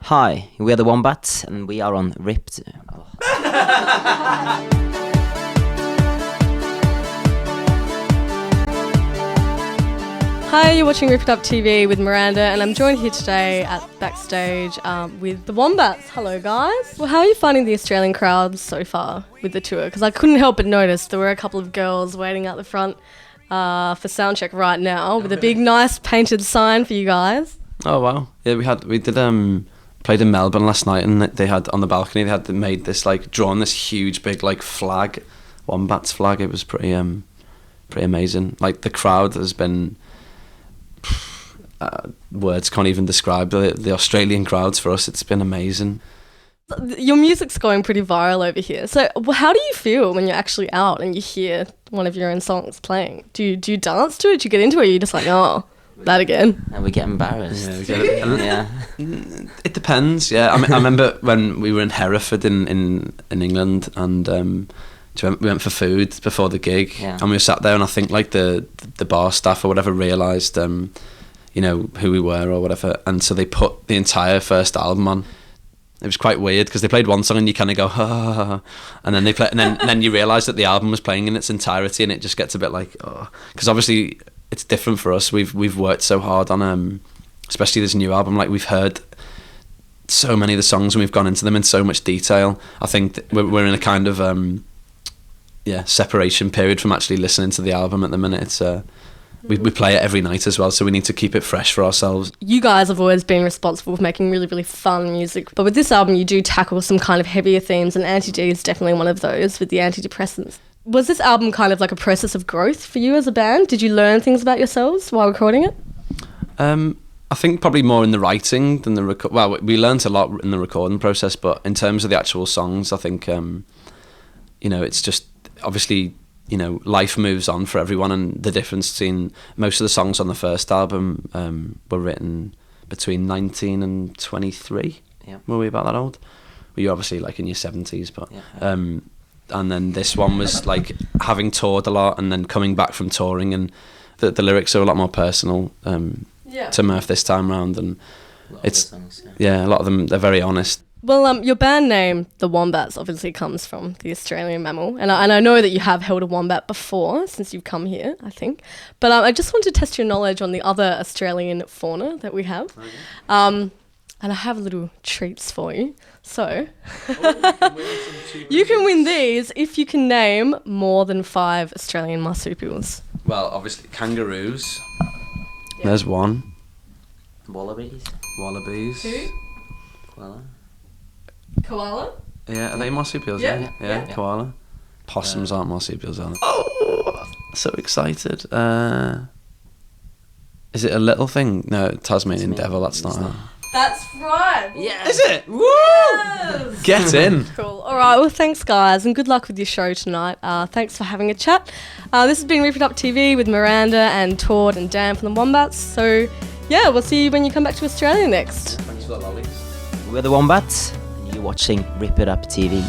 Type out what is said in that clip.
Hi, we're the Wombats and we are on Ripped. Oh. Hi, you're watching Ripped Up TV with Miranda, and I'm joined here today at backstage with the Wombats. Hello, guys. Well, how are you finding the Australian crowds so far with the tour? Because I couldn't help but notice there were a couple of girls waiting out the front for soundcheck right now with a big, nice painted sign for you guys. Oh wow! Yeah, we did played in Melbourne last night, and they had on the balcony made this drawn this huge big flag, Wombats flag. It was pretty amazing. Like the crowd has been. Words can't even describe the Australian crowds for us. It's been amazing. Your music's going pretty viral over here. So how do you feel when you're actually out and you hear one of your own songs playing? Do you dance to it? Do you get into it? Or are you just like, oh, that again? And we get embarrassed. Yeah. It depends. Yeah, I remember when we were in Hereford in England, and we went for food before the gig, and we were sat there, and I think the bar staff or whatever realised who we were or whatever, and so they put the entire first album on. It was quite weird because they played one song and you kind of go ha, and then they play, and then you realise that the album was playing in its entirety, and it just gets a bit because obviously it's different for us. We've worked so hard on especially this new album. We've heard so many of the songs and we've gone into them in so much detail. I think that we're in a kind of separation period from actually listening to the album at the minute. It's we play it every night as well, so we need to keep it fresh for ourselves. You guys have always been responsible for making really, really fun music, but with this album you do tackle some kind of heavier themes, and Anti-D is definitely one of those with the Anti-Depressants. Was this album kind of like a process of growth for you as a band? Did you learn things about yourselves while recording it? I think probably more in the writing than the well, we learnt a lot in the recording process, but in terms of the actual songs, I think it's just obviously life moves on for everyone, and the difference between most of the songs on the first album were written between 19 and 23. Yeah. Were we about that old? Well, you're obviously in your 70s, but and then this one was having toured a lot and then coming back from touring, and the lyrics are a lot more personal to Murph this time round, and it's a lot of them, they're very honest. Well, your band name, the Wombats, obviously comes from the Australian mammal, and I know that you have held a wombat before since you've come here, I think. But I just want to test your knowledge on the other Australian fauna that we have. Okay. And I have little treats for you. So, you can win these if you can name more than 5 Australian marsupials. Well, obviously kangaroos. Yep. There's one. Wallabies. 2. Koala? Yeah, are they marsupials? Yeah. Koala. Possums aren't marsupials, are they? Oh! So excited. Is it a little thing? No, Tasmanian devil, that's not her. That's right. Yeah. Is it? Woo! Yes. Get in. Cool. All right, well, thanks, guys, and good luck with your show tonight. Thanks for having a chat. This has been Ripped Up TV with Miranda and Tord and Dan from the Wombats. So, yeah, we'll see you when you come back to Australia next. Thanks for the lollies. We're the Wombats. You're watching Rip It Up TV.